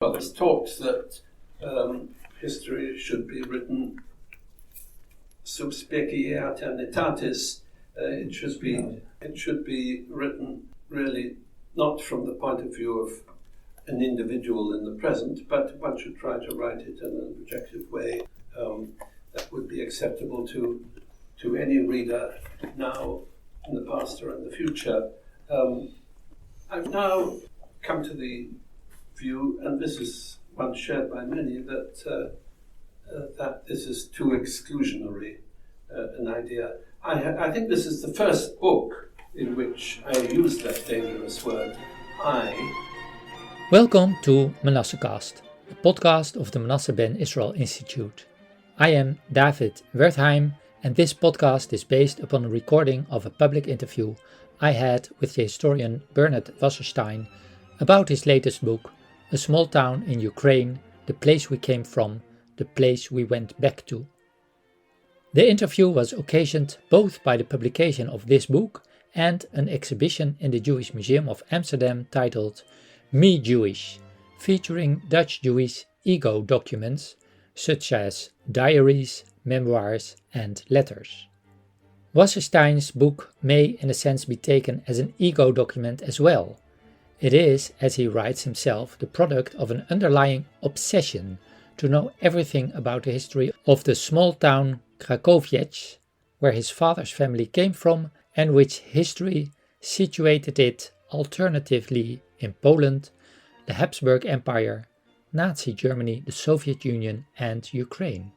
Well, there's talks that history should be written sub specie aeternitatis. It should be written really not from the point of view of an individual in the present, but one should try to write it in an objective way that would be acceptable to any reader now, in the past, or in the future. I've now come to the view, and this is one shared by many, that this is too exclusionary an idea. I think this is the first book in which I use that dangerous word, I. Welcome to menassehcast, a podcast of the Manasseh Ben Israel Institute. I am David Wertheim, and this podcast is based upon a recording of a public interview I had with the historian Bernard Wasserstein about his latest book, A Small Town in Ukraine, The Place We Came From, The Place We Went Back To. The interview was occasioned both by the publication of this book and an exhibition in the Jewish Museum of Amsterdam titled Me Jewish, featuring Dutch Jewish ego documents such as diaries, memoirs and letters. Wasserstein's book may in a sense be taken as an ego document as well. It is, as he writes himself, the product of an underlying obsession to know everything about the history of the small town Krakowiec, where his father's family came from and which history situated it alternatively in Poland, the Habsburg Empire, Nazi Germany, the Soviet Union and Ukraine.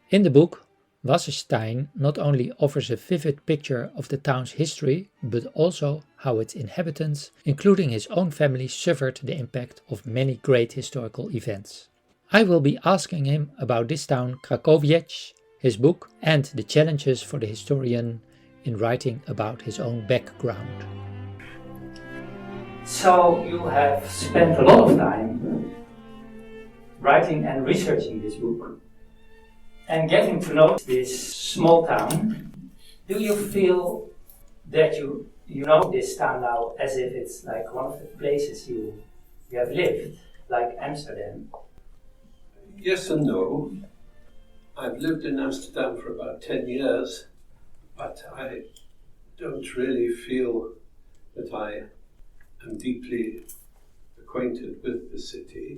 In the book, Wasserstein not only offers a vivid picture of the town's history, but also how its inhabitants, including his own family, suffered the impact of many great historical events. I will be asking him about this town Krakowiec, his book, and the challenges for the historian in writing about his own background. So you have spent a lot of time writing and researching this book and getting to know this small town. Do you feel that you know this town now as if it's like one of the places you have lived, like Amsterdam? Yes and no. I've lived in Amsterdam for about 10 years, but I don't really feel that I am deeply acquainted with the city.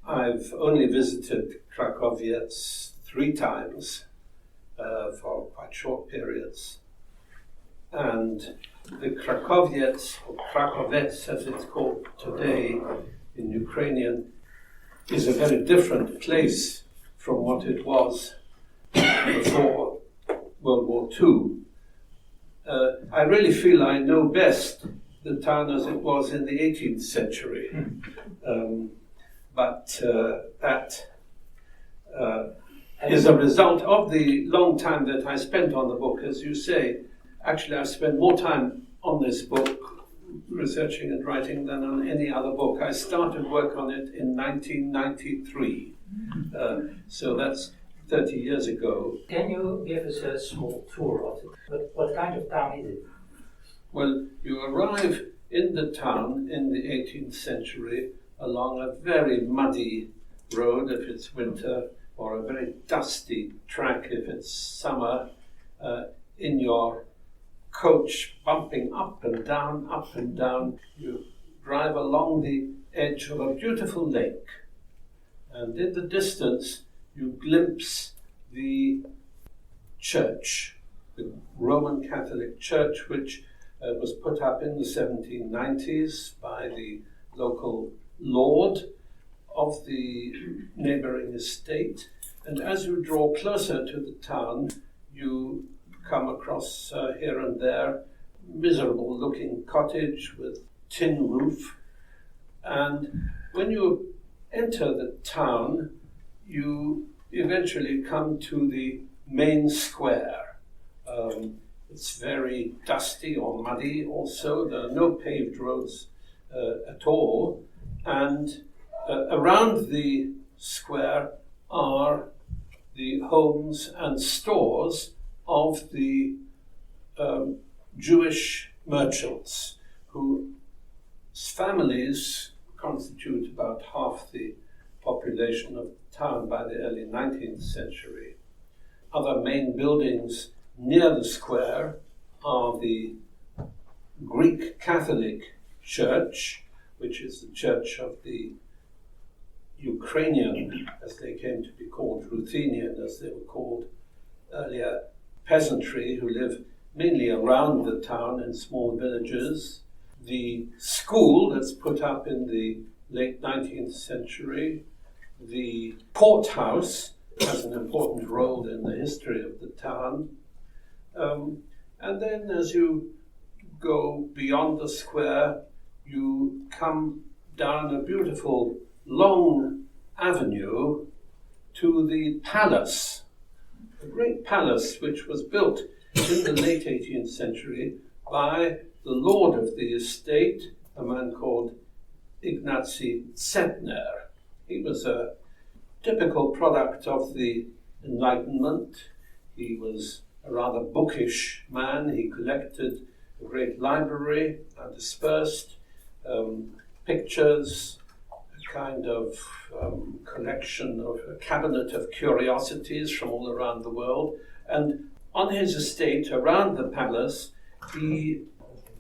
I've only visited Krakowiec 3 times for quite short periods. And the Krakowiec, or Krakowiec as it's called today in Ukrainian, is a very different place from what it was before World War II. I really feel I know best the town as it was in the 18th century. But that is a result of the long time that I spent on the book. As you say, actually I've spent more time on this book, researching and writing, than on any other book. I started work on it in 1993. So that's 30 years ago. Can you give us a small tour of it? What kind of town is it? Well, you arrive in the town in the 18th century along a very muddy road if it's winter, or a very dusty track if it's summer, in your coach bumping up and down, up and down. You drive along the edge of a beautiful lake, and in the distance you glimpse the church, the Roman Catholic Church, which was put up in the 1790s by the local lord of the neighboring estate. And as you draw closer to the town, you come across here and there miserable looking cottage with tin roof. And when you enter the town, you eventually come to the main square. It's very dusty or muddy also. There are no paved roads at all. And around the square are the homes and stores of the Jewish merchants whose families constitute about half the population of the town by the early 19th century. Other main buildings near the square are the Greek Catholic Church, which is the church of the Ukrainian, as they came to be called, Ruthenian, as they were called earlier, peasantry who live mainly around the town in small villages. The school that's put up in the late 19th century. The courthouse has an important role in the history of the town. And then as you go beyond the square, you come down a beautiful long avenue to the palace, a great palace which was built in the late 18th century by the lord of the estate, a man called Ignacy Zetner. He was a typical product of the Enlightenment. He was a rather bookish man. He collected a great library and dispersed pictures, a kind of collection of a cabinet of curiosities from all around the world. And on his estate around the palace, he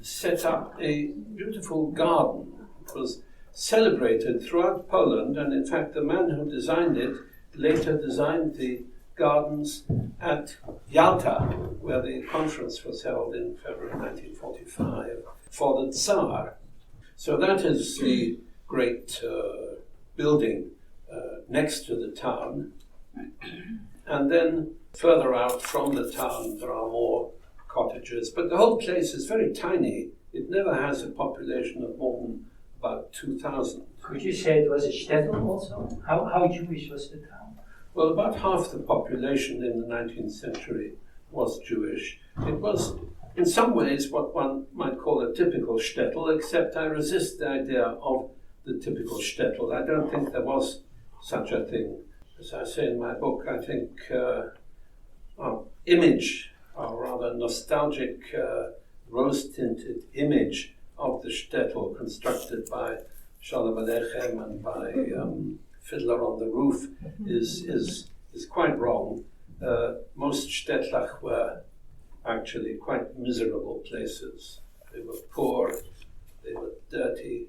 set up a beautiful garden. It was celebrated throughout Poland, and in fact the man who designed it later designed the gardens at Yalta, where the conference was held in February 1945 for the Tsar. So that is the great building next to the town. And then further out from the town there are more cottages, but the whole place is very tiny. It never has a population of more than about 2,000. Could you say it was a shtetl also? How Jewish was the town? Well, about half the population in the 19th century was Jewish. It was, in some ways, what one might call a typical shtetl, except I resist the idea of the typical shtetl. I don't think there was such a thing. As I say in my book, I think our image, our rather nostalgic, rose-tinted image of the shtetl constructed by Shalom Aleichem and by Fiddler on the Roof is quite wrong. Most shtetlach were actually quite miserable places. They were poor, they were dirty,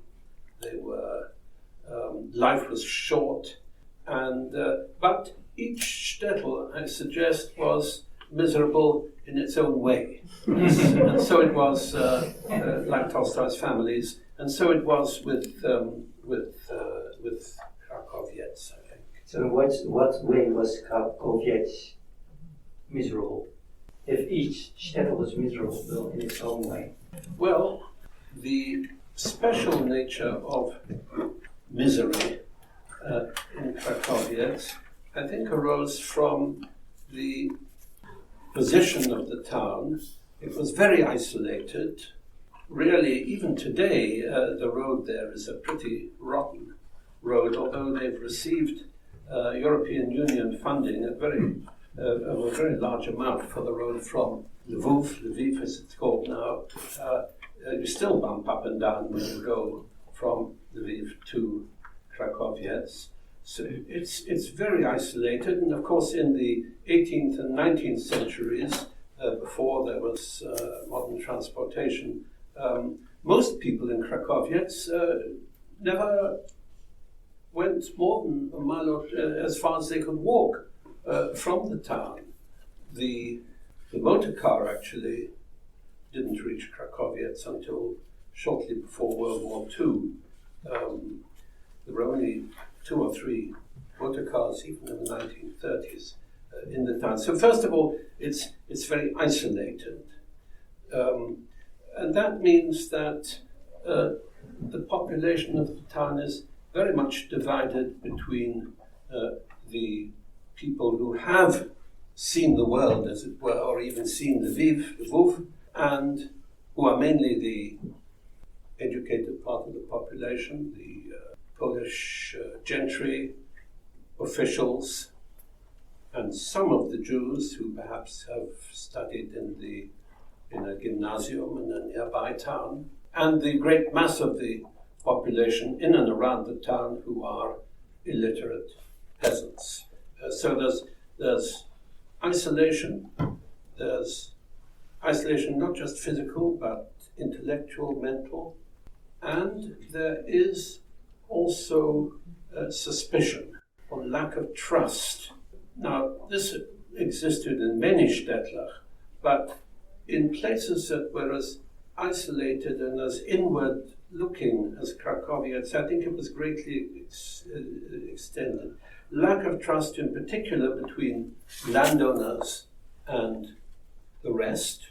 they were life was short, and but each shtetl, I suggest, was miserable in its own way. And so it was, like Tolstoy's families, and so it was with Krakowiec, I think. So what way was Krakowiec miserable? If each shtetl was miserable in its own way. Well, the special nature of misery in Krakowiec, I think, arose from the position of the town. It was very isolated. Really, even today, the road there is a pretty rotten road, although they've received European Union funding of a very large amount for the road from Lviv as it's called now. You still bump up and down when you go from Lviv to Krakowiec. So it's very isolated, and of course in the 18th and 19th centuries, before there was modern transportation, most people in Krakowiec never went more than a mile or as far as they could walk from the town. The motor car actually didn't reach Krakowiec until shortly before World War II. There were only 2 or 3 motor cars, even in the 1930s, in the town. So first of all, it's very isolated. And that means that the population of the town is very much divided between the people who have seen the world, as it were, or even seen Lviv, and who are mainly the educated part of the population, the Polish gentry, officials, and some of the Jews who perhaps have studied in a gymnasium in a nearby town, and the great mass of the population in and around the town who are illiterate peasants. So there's isolation. There's isolation not just physical, but intellectual, mental. And there is also suspicion or lack of trust. Now, this existed in many Städtler, but in places that were as isolated and as inward-looking as Krakowiec, I think it was greatly extended. Lack of trust in particular between landowners and the rest.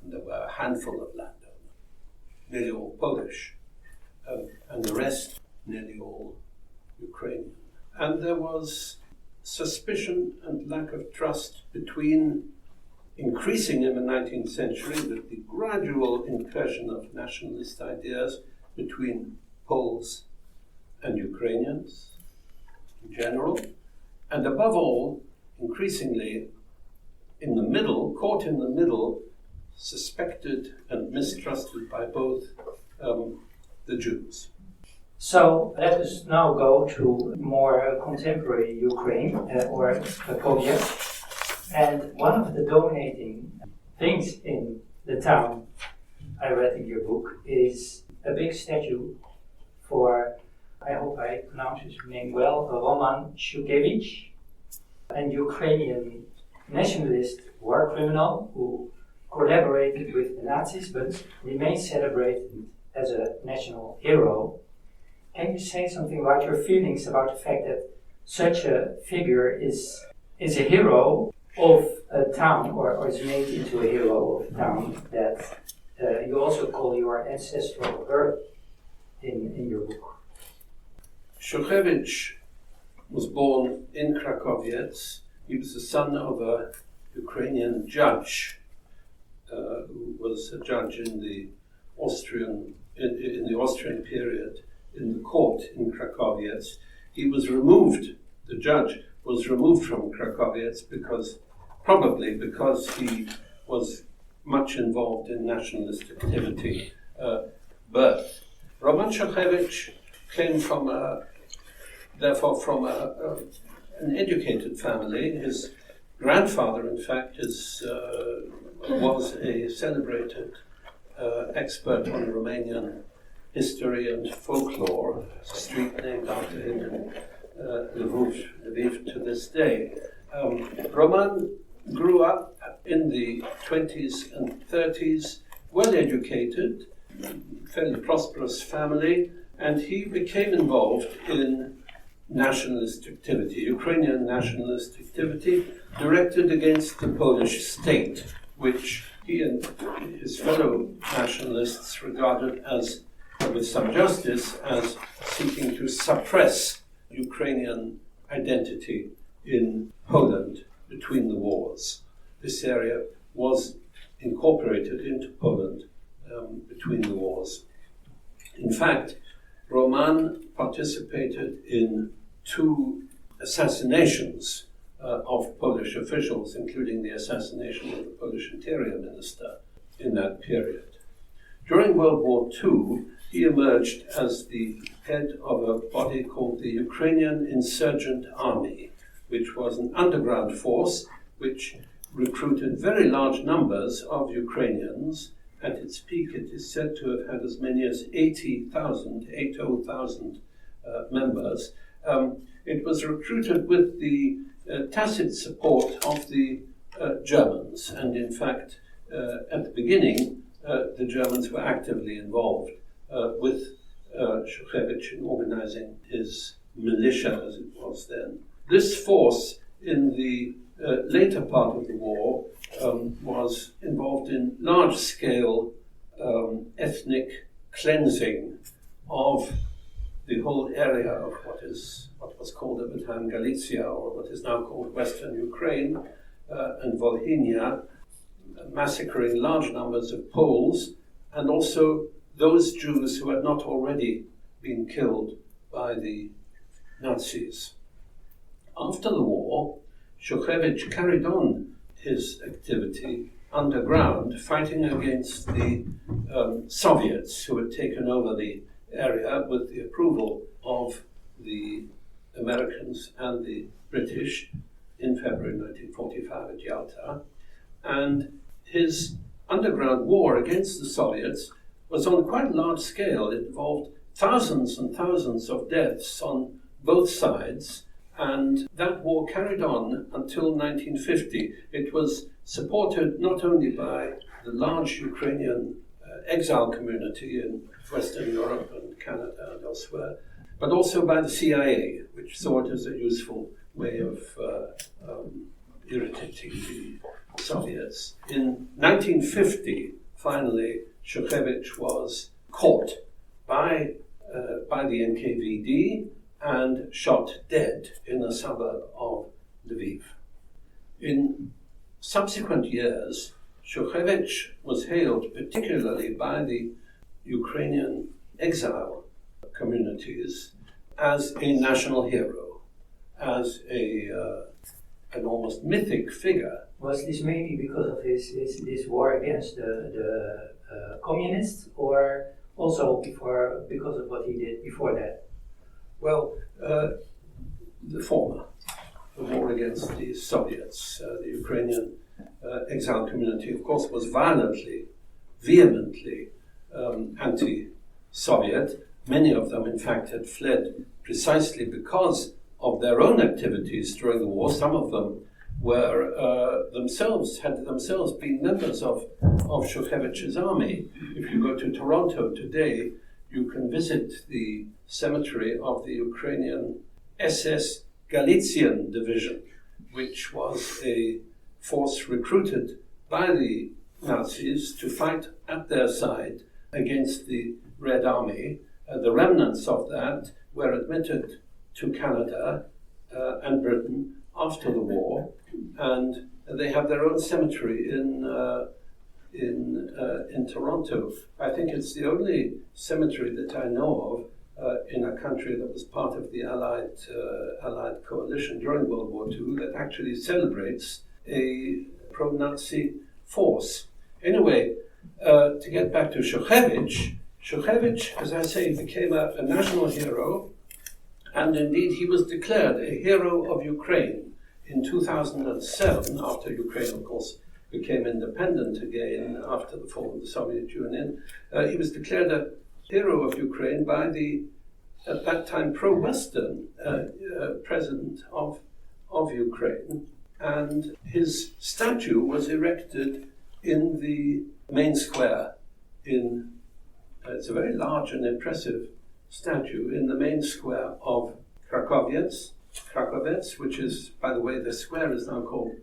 And there were a handful of landowners, nearly all Polish, and the rest nearly all Ukrainian. And there was suspicion and lack of trust increasing in the 19th century with the gradual incursion of nationalist ideas between Poles and Ukrainians in general, and above all, increasingly caught in the middle, suspected and mistrusted by both the Jews. So let us now go to more contemporary Ukraine, or Krakowiec. And one of the dominating things in the town, I read in your book, is a big statue for, I hope I pronounce his name well, Roman Shukhevych, an Ukrainian nationalist war criminal who collaborated with the Nazis but remains celebrated as a national hero. Can you say something about your feelings about the fact that such a figure is a hero of a town, or is made into a hero of a town that you also call your ancestral birth in your book? Shukhevych was born in Krakowiec. He was the son of a Ukrainian judge who was a judge in the Austrian period in the court in Krakowiec. The judge was removed from Krakowiec probably because he was much involved in nationalist activity. But Roman Shukhevych came from an educated family. His grandfather, in fact, was a celebrated expert on Romanian history and folklore. It's a street named after him in Lviv to this day. Roman grew up in the 20s and 30s, well educated, fairly prosperous family, and he became involved in nationalist activity, Ukrainian nationalist activity, directed against the Polish state, which he and his fellow nationalists regarded as, with some justice, as seeking to suppress Ukrainian identity in Poland between the wars. This area was incorporated into Poland between the wars. In fact, Roman participated in 2 assassinations of Polish officials, including the assassination of the Polish interior minister in that period. During World War II, he emerged as the head of a body called the Ukrainian Insurgent Army, which was an underground force which recruited very large numbers of Ukrainians. At its peak, it is said to have had as many as 80,000 members. It was recruited with the tacit support of the Germans, and in fact, at the beginning, the Germans were actively involved with Shukhevych in organizing his militia, as it was then. This force, in the later part of the war, was involved in large-scale ethnic cleansing of the whole area of what was called at the time Galicia, or what is now called Western Ukraine, and Volhynia, massacring large numbers of Poles, and also those Jews who had not already been killed by the Nazis. After the war, Shukhevych carried on his activity underground, fighting against the Soviets who had taken over the area with the approval of the Americans and the British in February 1945 at Yalta. And his underground war against the Soviets was on quite a large scale. It involved thousands and thousands of deaths on both sides, and that war carried on until 1950. It was supported not only by the large Ukrainian exile community in Western Europe and Canada and elsewhere, but also by the CIA, which saw it as a useful way of irritating the Soviets. In 1950, finally, Krakowiec was caught by the NKVD and shot dead in a suburb of Lviv. In subsequent years, Krakowiec was hailed particularly by the Ukrainian exile communities as a national hero, as an almost mythic figure. Was this mainly because of his war against the communists, or also because of what he did before that? Well, the former, the war against the Soviets. The Ukrainian exile community, of course, was vehemently anti-Soviet. Many of them, in fact, had fled precisely because of their own activities during the war. Some of them were had themselves been members of Krakowiec's army. If you go to Toronto today, you can visit the cemetery of the Ukrainian SS Galician Division, which was a force recruited by the Nazis to fight at their side against the Red Army. The remnants of that were admitted to Canada and Britain after the war, and they have their own cemetery in Toronto. I think it's the only cemetery that I know of in a country that was part of the Allied coalition during World War II that actually celebrates a pro-Nazi force. Anyway, to get back to Krakowiec, as I say, became a national hero, and indeed he was declared a hero of Ukraine in 2007, after Ukraine, of course, became independent again after the fall of the Soviet Union. He was declared a hero of Ukraine by the, at that time, pro-Western president of Ukraine. And his statue was erected in the main square it's a very large and impressive statue in the main square of Krakowiec, which is, by the way, the square is now called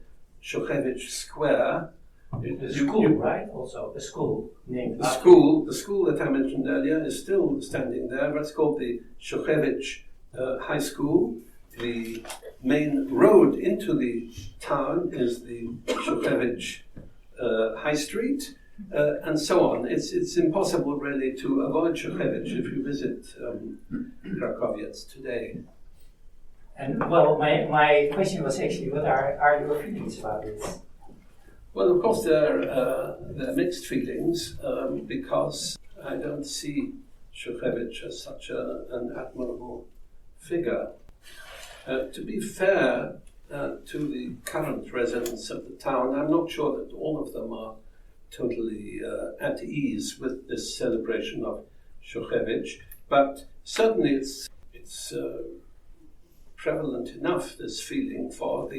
Krakowiec Square. The school, right? Also, a school named the school that I mentioned earlier is still standing there. That's called the Krakowiec High School. The main road into the town is the Krakowiec High Street, and so on. It's impossible really to avoid Krakowiec if you visit Krakowiec today. And well, my question was actually, what are your feelings about this? Well, of course, there are mixed feelings because I don't see Krakowiec as such an admirable figure. To be fair to the current residents of the town, I'm not sure that all of them are totally at ease with this celebration of Krakowiec, but certainly it's prevalent enough, this feeling, for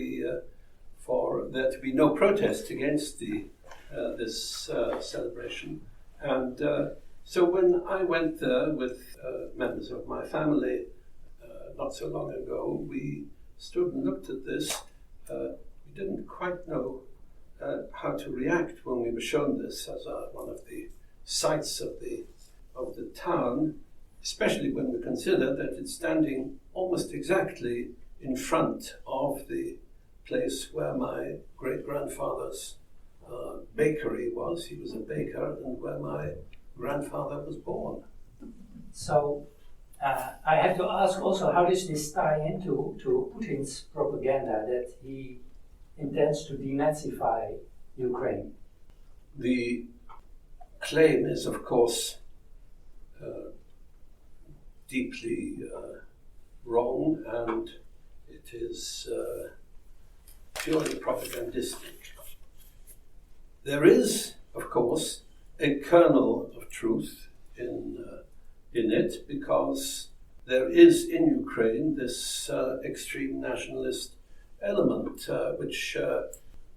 there to be no protest against this celebration. And so when I went there with members of my family not so long ago, we stood and looked at this. We didn't quite know how to react when we were shown this as one of the sights of the town, especially when we consider that it's standing almost exactly in front of the place where my great-grandfather's bakery was. He was a baker, and where my grandfather was born. So I have to ask also, how does this tie into Putin's propaganda that he intends to denazify Ukraine? The claim is, of course, deeply wrong, and it is purely propagandistic. There is, of course, a kernel of truth in it, because there is in Ukraine this extreme nationalist element, which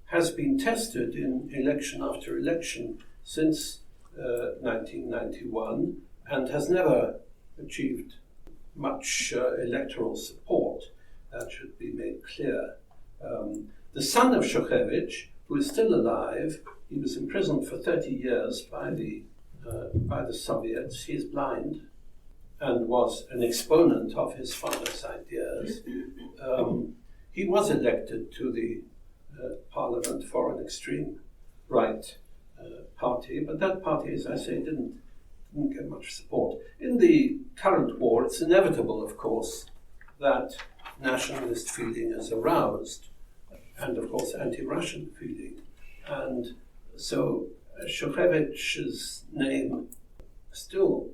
has been tested in election after election since 1991 and has never achieved much electoral support. That should be made clear. The son of Krakowiec, who is still alive, he was imprisoned for 30 years by the Soviets. He is blind and was an exponent of his father's ideas. He was elected to the parliament for an extreme right party, but that party, as I say, didn't get much support. In the current war, it's inevitable, of course, that nationalist feeling is aroused, and of course anti-Russian feeling. And so Krakowiec's name still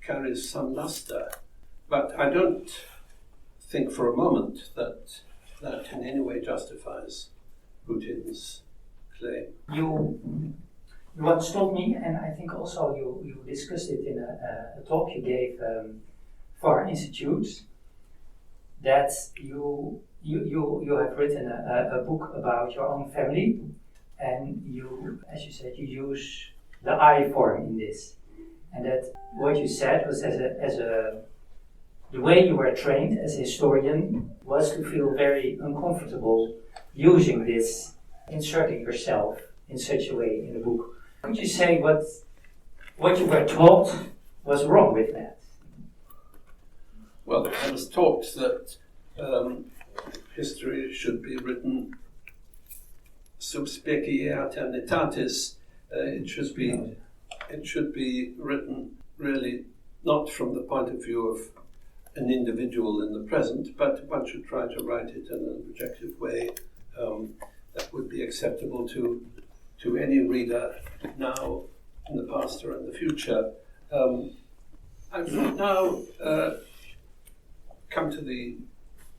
carries some luster, but I don't think for a moment that in any way justifies Putin's claim. You once told me, and I think also you discussed it in a talk you gave for our institute, that you have written a book about your own family, and you, as you said, you use the I form in this, and that what you said was the way you were trained as a historian was to feel very uncomfortable using this, inserting yourself in such a way in the book. Could you say what you were taught was wrong with that? Well, I was taught that history should be written sub specie aeternitatis. It should be written really not from the point of view of an individual in the present, but one should try to write it in an objective way that would be acceptable to any reader now, in the past, or in the future. I've now come to the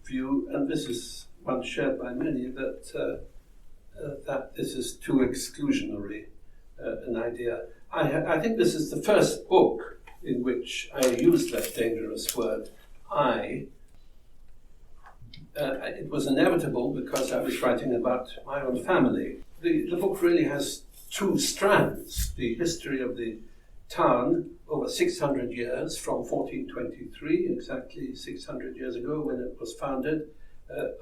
view, and this is one shared by many, that this is too exclusionary an idea. I think this is the first book in which I used that dangerous word, I. It was inevitable because I was writing about my own family. The book really has two strands: the history of the town over 600 years, from 1423, exactly 600 years ago when it was founded,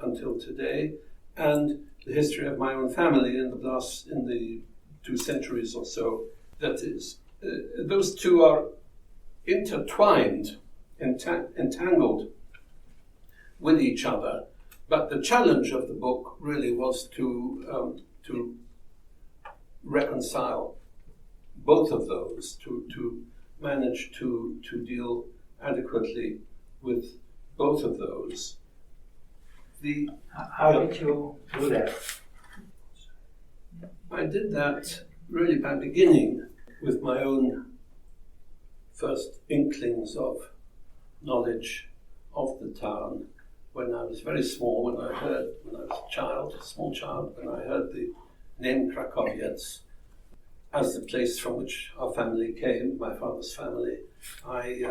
until today, and the history of my own family in the 2 centuries or so. That is, those two are intertwined, entangled with each other. But the challenge of the book really was to reconcile both of those, to manage to deal adequately with both of those. How did you do that? I did that really by beginning with my own first inklings of knowledge of the town when I was very small, when I was a small child, when I heard the name Krakowiec as the place from which our family came, my father's family. I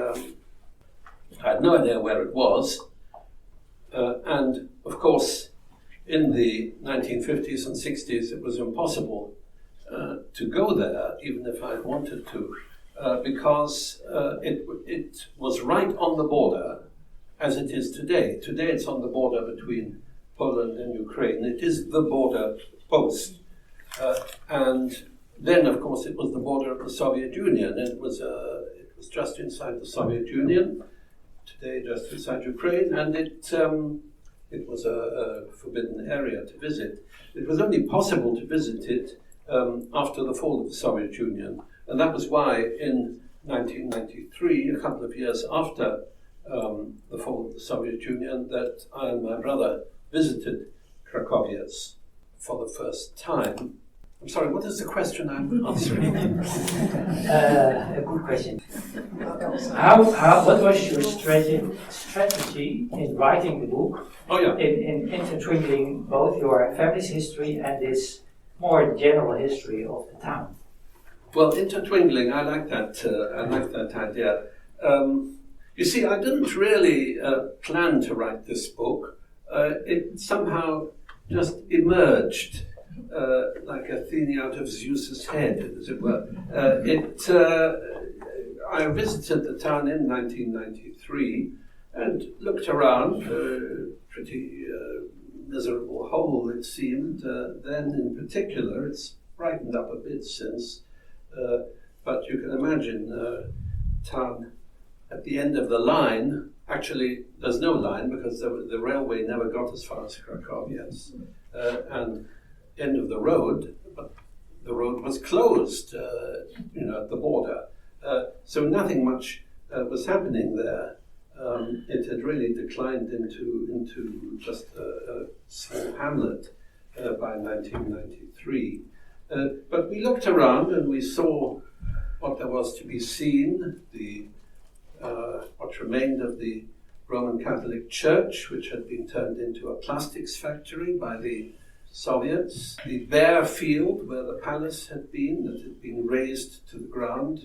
had no idea where it was, and of course in the 1950s and 60s it was impossible to go there, even if I wanted to, because it was right on the border, as it is today. Today it's on the border between Poland and Ukraine. It is the border post. And then, of course, it was the border of the Soviet Union. It was just inside the Soviet Union, today just inside Ukraine, and it was a forbidden area to visit. It was only possible to visit it after the fall of the Soviet Union, and that was why in 1993, a couple of years after the fall of the Soviet Union, that I and my brother visited Krakowiec for the first time. I'm sorry, what is the question I'm answering? A good question. What was your strategy in writing the book? Oh yeah. In intertwining both your family's history and this more general history of the town? Well, intertwinkling, I like that idea. You see, I didn't really plan to write this book. It somehow just emerged like Athene out of Zeus's head, as it were. I visited the town in 1993 and looked around, pretty miserable hole it seemed. Then in particular, it's brightened up a bit since. But you can imagine town at the end of the line. Actually, there's no line because the railway never got as far as Krakowiec. And end of the road, but the road was closed, at the border. So nothing much was happening there. It had really declined into just a small hamlet by 1993. But we looked around and we saw what there was to be seen, what remained of the Roman Catholic Church, which had been turned into a plastics factory by the Soviets, the bare field where the palace had been, that had been razed to the ground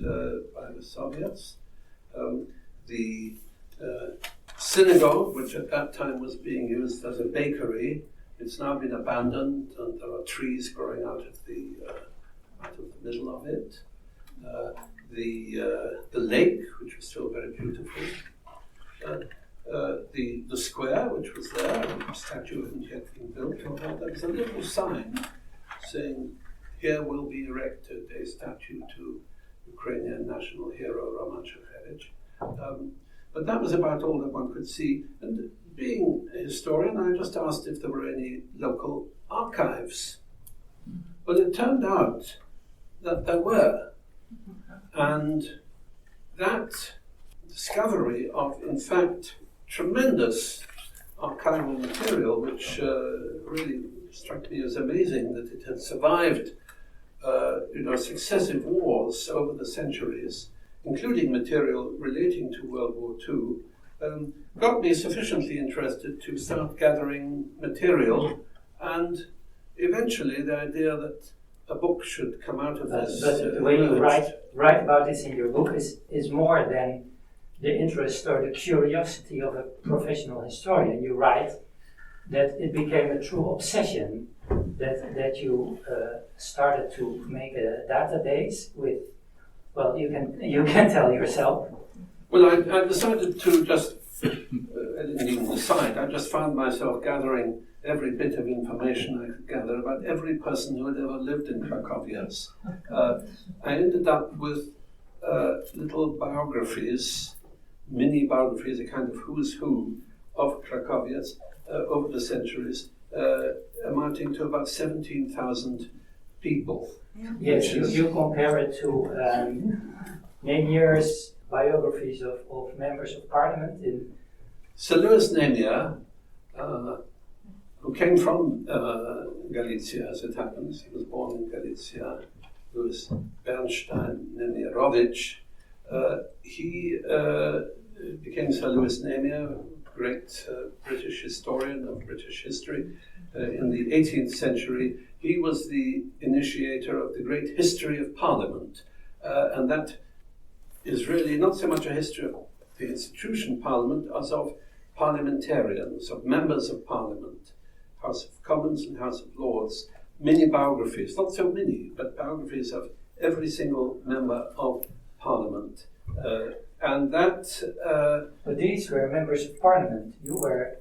by the Soviets, the synagogue, which at that time was being used as a bakery. It's now been abandoned, and there are trees growing out of the middle of it. The lake, which was still very beautiful. The square, which was there, the statue hadn't yet been built. There was a little sign saying, "Here will be erected a statue to Ukrainian national hero Roman Shevchevich." But that was about all that one could see. And being a historian, I just asked if there were any local archives. Well, it turned out that there were. And that discovery of, in fact, tremendous archival material, which really struck me as amazing, that it had survived successive wars over the centuries, including material relating to World War II, got me sufficiently interested to start gathering material, and eventually the idea that a book should come out of this. But the way you write about this in your book is more than the interest or the curiosity of a professional historian. You write that it became a true obsession, that you started to make a database with. Well, you can tell yourself. Well, I decided to just. I didn't even decide. I just found myself gathering every bit of information I could gather about every person who had ever lived in Krakowiec. I ended up with little biographies, mini biographies, a kind of who's who of Krakowiec over the centuries, amounting to about 17,000 people. Yes, you compare it to Nemier's biographies of members of parliament in. Sir Louis Nemier, who came from Galicia, as it happens, he was born in Galicia, Louis Bernstein Nemierowicz. He became Sir Louis Nemier, great British historian of British history. In the 18th century, he was the initiator of the great history of Parliament, and that is really not so much a history of the institution Parliament as of parliamentarians, of members of Parliament, House of Commons and House of Lords, many biographies, not so many, but biographies of every single member of Parliament. And that... but these were members of Parliament. You were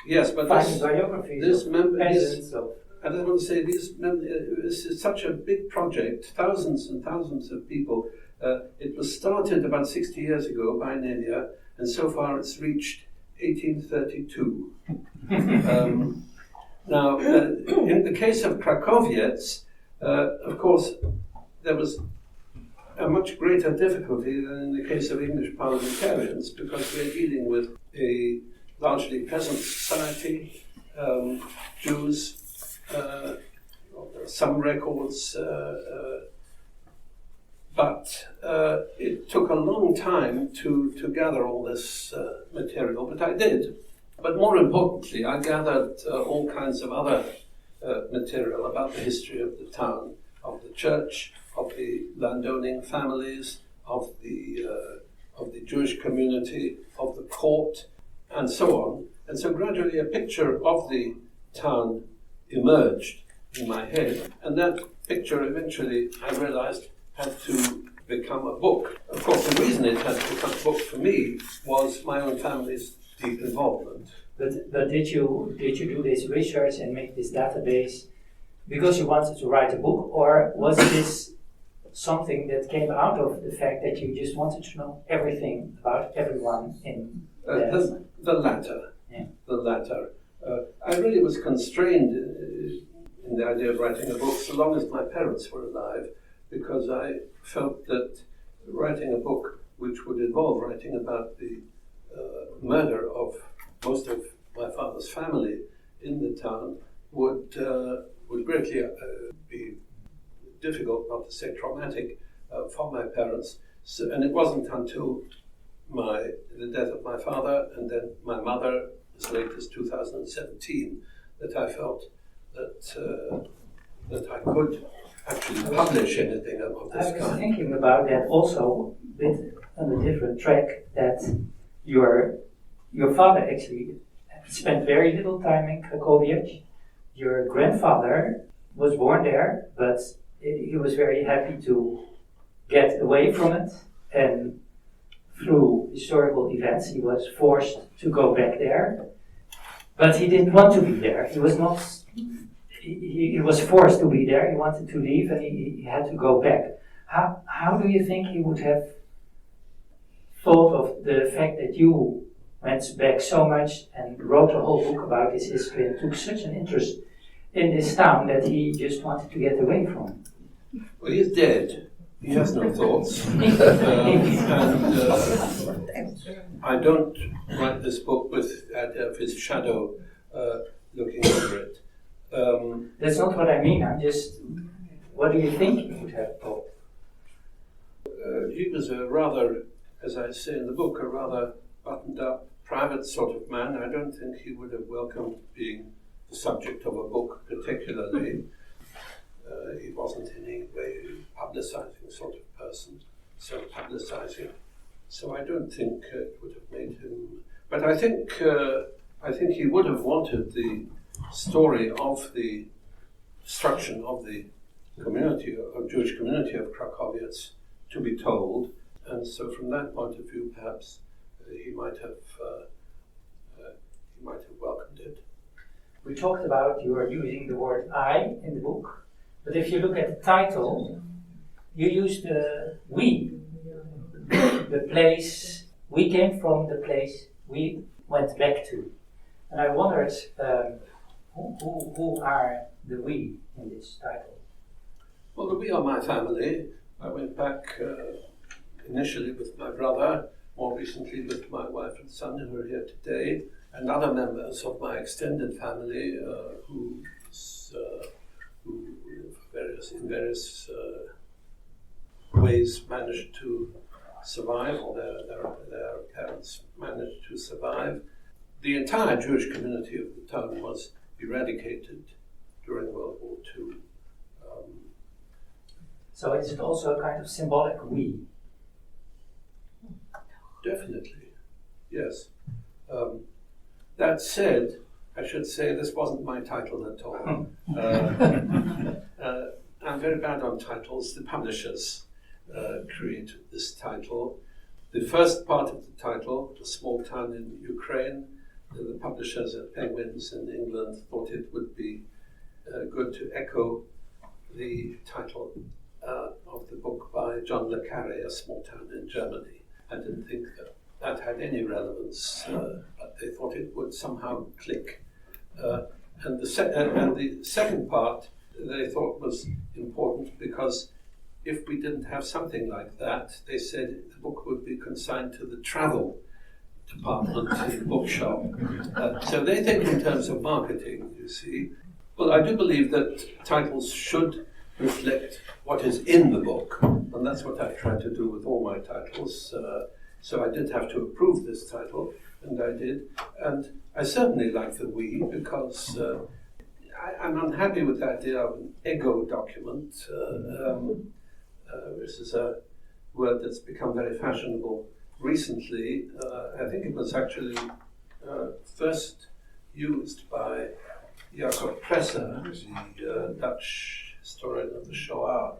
yes, but finding biographies of presidents of... I just want to say, this is such a big project, thousands and thousands of people. It was started about 60 years ago by Nemier, and so far it's reached 1832. Now, in the case of Krakowiec, of course, there was a much greater difficulty than in the case of English parliamentarians, because we're dealing with a largely peasant society, Jews, there are some records, but it took a long time to gather all this material, but I did. But more importantly, I gathered all kinds of other material about the history of the town, of the church, of the landowning families, of the Jewish community, of the court, and so on. And so gradually a picture of the town emerged in my head, and that picture eventually, I realized, had to become a book. Of course, the reason it had to become a book for me was my own family's deep involvement. But did you do this research and make this database because you wanted to write a book, or was this something that came out of the fact that you just wanted to know everything about everyone in the latter? Yeah. The latter. I really was constrained in the idea of writing a book so long as my parents were alive, because I felt that writing a book which would involve writing about the murder of most of my father's family in the town would greatly be difficult, not to say traumatic, for my parents. So, and it wasn't until the death of my father and then my mother, as late as 2017, that I felt that I could actually publish anything of this kind. I was thinking about that also, bit on a different track, that your father actually spent very little time in Krakowiec. Your grandfather was born there, but he was very happy to get away from it, and through historical events he was forced to go back there. But he didn't want to be there. He was not. He was forced to be there. He wanted to leave, and he had to go back. How do you think he would have thought of the fact that you went back so much and wrote a whole book about his history and took such an interest in this town that he just wanted to get away from? Well, he's dead. He has no thoughts. I don't write this book with the idea of his shadow looking over it. That's not what I mean. I'm just, what do you think he would have thought? He was a rather, as I say in the book, a rather buttoned up, private sort of man. I don't think he would have welcomed being the subject of a book particularly. He wasn't in any way publicizing sort of person, self-publicizing. So I don't think it would have made him. But I think he would have wanted the story of the destruction of the community, of Jewish community of Krakowiec, to be told. And so, from that point of view, perhaps he might have welcomed it. We talked about you are using the word "I" in the book, but if you look at the title, you use the "we." The place we came from, the place we went back to, and I wondered who are the we in this title. Well, the we are my family. I went back initially with my brother, more recently with my wife and son who are here today, and other members of my extended family who in various ways managed to survive, or their parents managed to survive. The entire Jewish community of the town was eradicated during World War II. So is it also a kind of symbolic we? Definitely, yes. That said, I should say this wasn't my title at all. I'm very bad on titles. The publishers created this title. The first part of the title, A Small Town in Ukraine, the publishers at Penguins in England thought it would be good to echo the title of the book by John le Carré, A Small Town in Germany. I didn't think that had any relevance, but they thought it would somehow click. And the second part they thought was important because if we didn't have something like that, they said the book would be consigned to the travel department in the bookshop. So they think in terms of marketing, you see. Well, I do believe that titles should reflect what is in the book, and that's what I've tried to do with all my titles. So I did have to approve this title, and I did. And I certainly like the we, because I'm unhappy with the idea of an ego document, which is a word that's become very fashionable recently. I think it was actually first used by Jacob Presser, the Dutch historian of the Shoah,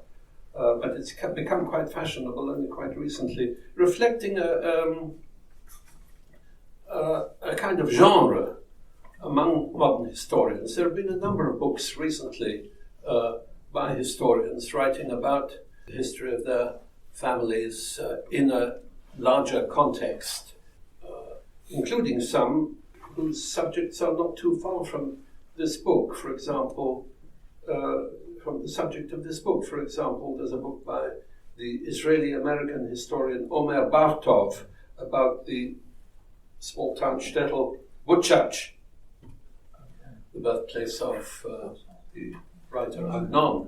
but it's become quite fashionable only quite recently, reflecting a kind of genre among modern historians. There have been a number of books recently by historians writing about the history of their families in a larger context, including some whose subjects are not too far from this book. For example, from the subject of this book, for example, there's a book by the Israeli-American historian Omer Bartov about the small town shtetl Buchach, the birthplace of the writer Agnon,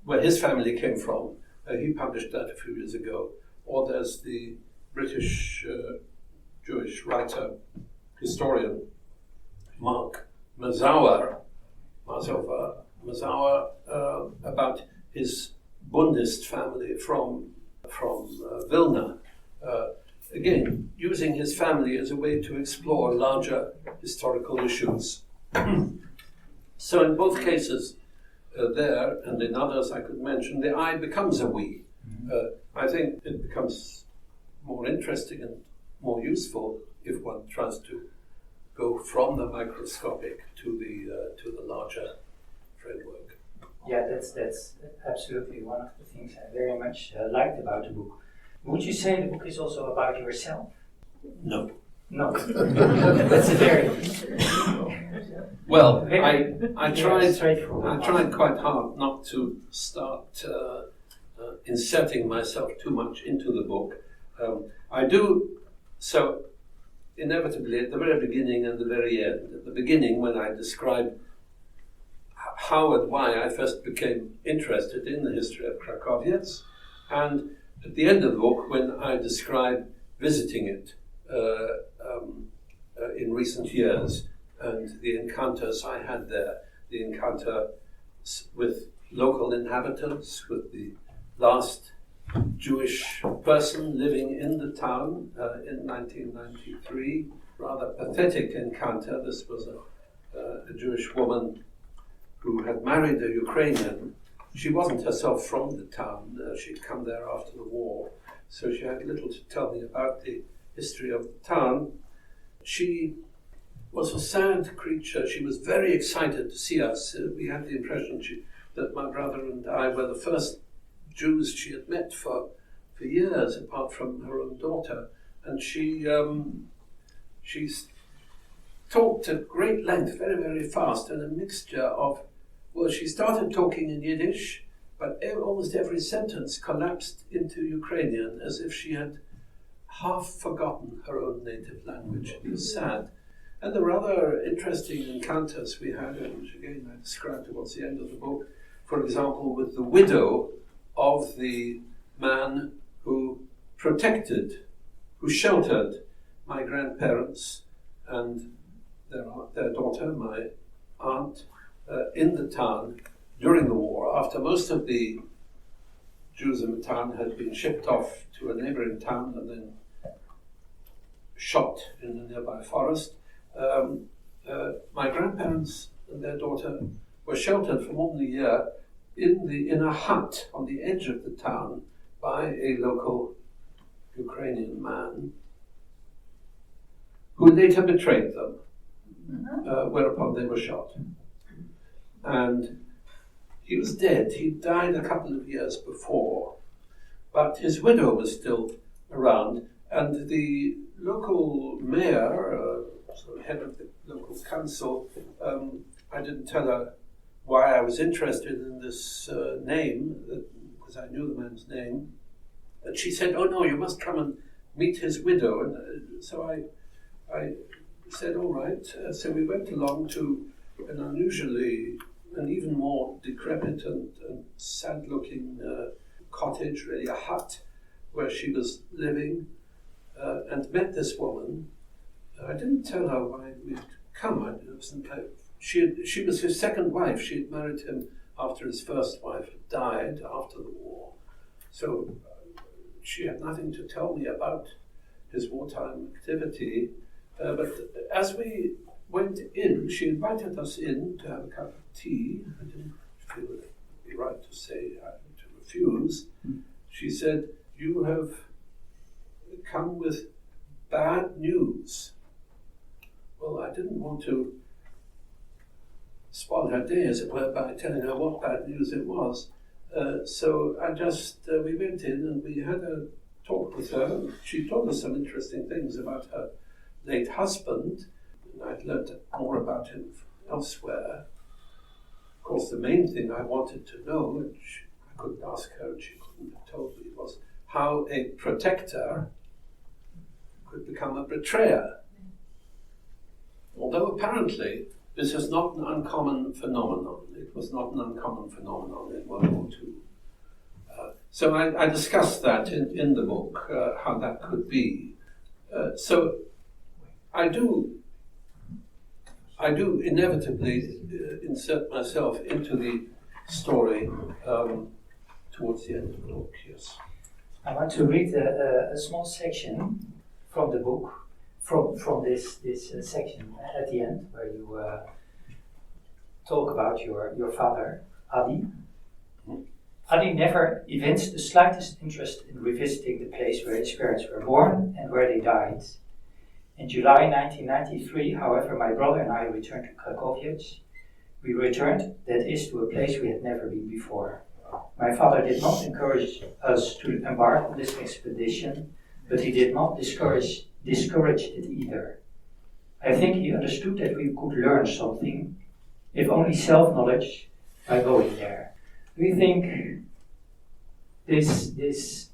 where his family came from. He published that a few years ago. Or there's the British Jewish writer, historian Mark Mazauer, about his Bundist family from Vilna. Again, using his family as a way to explore larger historical issues. So in both cases, there and in others I could mention, the I becomes a we. I think it becomes more interesting and more useful if one tries to go from the microscopic to the larger framework. Yeah, that's absolutely one of the things I very much liked about the book. Would you say the book is also about yourself? No. No. That's a very well. I tried quite hard not to start inserting myself too much into the book. I do so inevitably at the very beginning and the very end. At the beginning, when I describe how and why I first became interested in the history of Krakowiec, and at the end of the book, when I describe visiting it in recent years and the encounters I had there, the encounter with local inhabitants, with the last Jewish person living in the town in 1993, rather pathetic encounter. This was a Jewish woman who had married a Ukrainian. She wasn't herself from the town. She'd come there after the war, so she had little to tell me about the history of the town. She was a sad creature. She was very excited to see us. We had the impression that my brother and I were the first Jews she had met for years, apart from her own daughter. And she talked at great length, very, very fast, and a mixture of, well, she started talking in Yiddish, but almost every sentence collapsed into Ukrainian, as if she had half forgotten her own native language. It was sad. And there were other interesting encounters we had, which again I described towards the end of the book. For example, with the widow of the man who sheltered my grandparents and their daughter, my aunt, in the town during the war, after most of the Jews in the town had been shipped off to a neighboring town and then shot in a nearby forest. My grandparents and their daughter were sheltered for more than a year in a hut on the edge of the town by a local Ukrainian man who later betrayed them, whereupon they were shot. And he was dead. He died a couple of years before, but his widow was still around, and the local mayor, sort of head of the local council, I didn't tell her why I was interested in this name, because I knew the man's name. And she said, "Oh no, you must come and meet his widow." And so I said, "All right." So we went along to an unusually an even more decrepit and sad-looking cottage, really a hut, where she was living, and met this woman. I didn't tell her why we'd come. She was his second wife. She had married him after his first wife had died after the war. So she had nothing to tell me about his wartime activity. But as we went in, she invited us in to have a cup of tea. I didn't feel it would be right to say to refuse. She said, "You have come with bad news." Well, I didn't want to spoil her day, as it were, by telling her what bad news it was. So I just, we went in and we had a talk with her. She told us some interesting things about her late husband, and I'd learned more about him elsewhere. Of course, the main thing I wanted to know, which I couldn't ask her and she couldn't have told me, was how a protector could become a betrayer. Although apparently this is not an uncommon phenomenon. It was not an uncommon phenomenon in World War II. So I discussed that in the book, how that could be. So I do inevitably insert myself into the story towards the end of the book, yes. I want to read a small section from the book, from this section at the end, where you talk about your father, Adi. Adi never evinced the slightest interest in revisiting the place where his parents were born and where they died. In July 1993, however, my brother and I returned to Krakowiec. We returned, that is, to a place we had never been before. My father did not encourage us to embark on this expedition, but he did not discourage it either. I think he understood that we could learn something, if only self-knowledge, by going there. Do you think this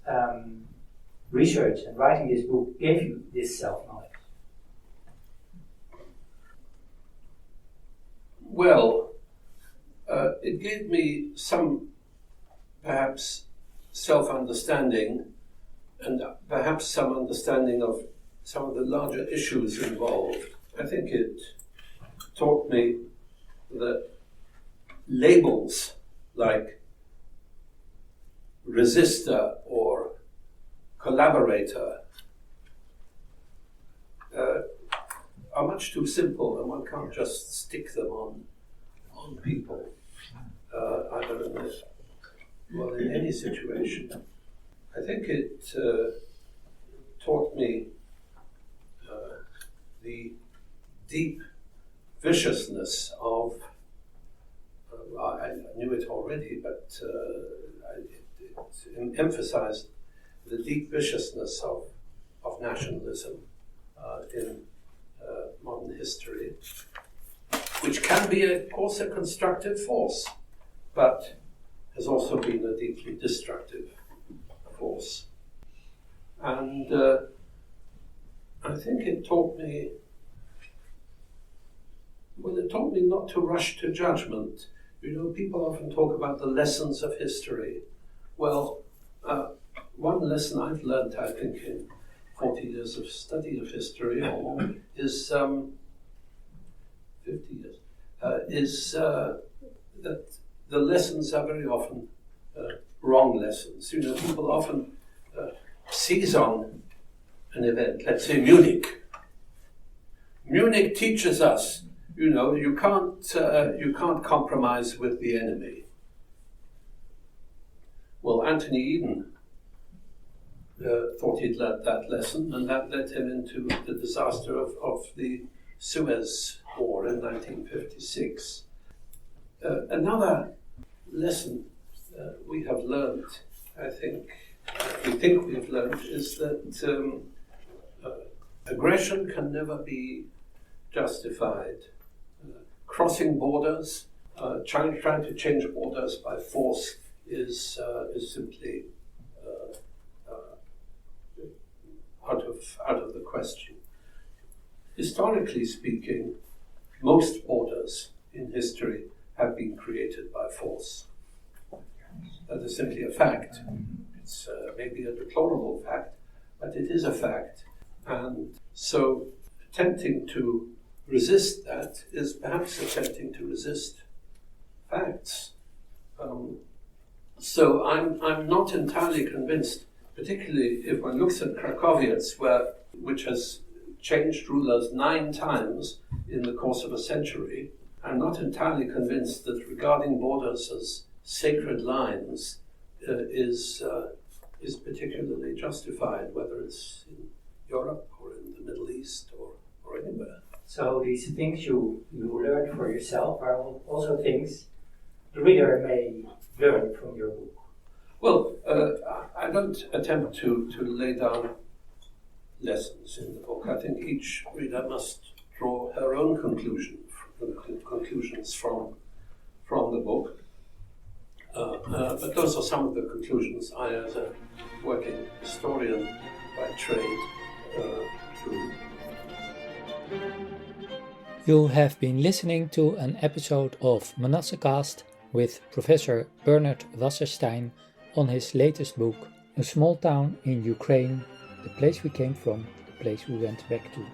research and writing this book gave you this self-knowledge? Well, it gave me some, perhaps, self-understanding and perhaps some understanding of some of the larger issues involved. I think it taught me that labels like resistor or collaborator are much too simple, and one can't just stick them on people. I don't know. Well, in any situation, I think it taught me the deep viciousness of. I knew it already, but it emphasized the deep viciousness of nationalism in modern history, which can be, of course, a constructive force, but has also been a deeply destructive force. And I think it taught me not to rush to judgment. You know, people often talk about the lessons of history. Well, one lesson I've learned, I think, in 40 years of study of history, or more, is 50 years, is that the lessons are very often wrong lessons. You know, people often seize on an event. Let's say Munich. Munich teaches us, you know, you can't compromise with the enemy. Well, Anthony Eden thought he'd learned that lesson, and that led him into the disaster of the Suez War in 1956. Another lesson we have learned, we think we've learned, is that aggression can never be justified. Crossing borders, trying to change borders by force is simply out of the question. Historically speaking, most borders in history have been created by force. That is simply a fact. It's maybe a deplorable fact, but it is a fact. And so attempting to resist that is perhaps attempting to resist facts. So I'm not entirely convinced, particularly if one looks at Krakowiec, which has changed rulers 9 times in the course of a century. I'm not entirely convinced that regarding borders as sacred lines is particularly justified, whether it's in Europe or in the Middle East or anywhere. So these things you learn for yourself are also things the reader may learn from your book. Well, I don't attempt to lay down lessons in the book. I think each reader must draw her own conclusions from the book. But those are some of the conclusions I, as a working historian by trade, drew. You have been listening to an episode of menassehcast with Professor Bernard Wasserstein on his latest book, A Small Town in Ukraine, the place we came from, the place we went back to.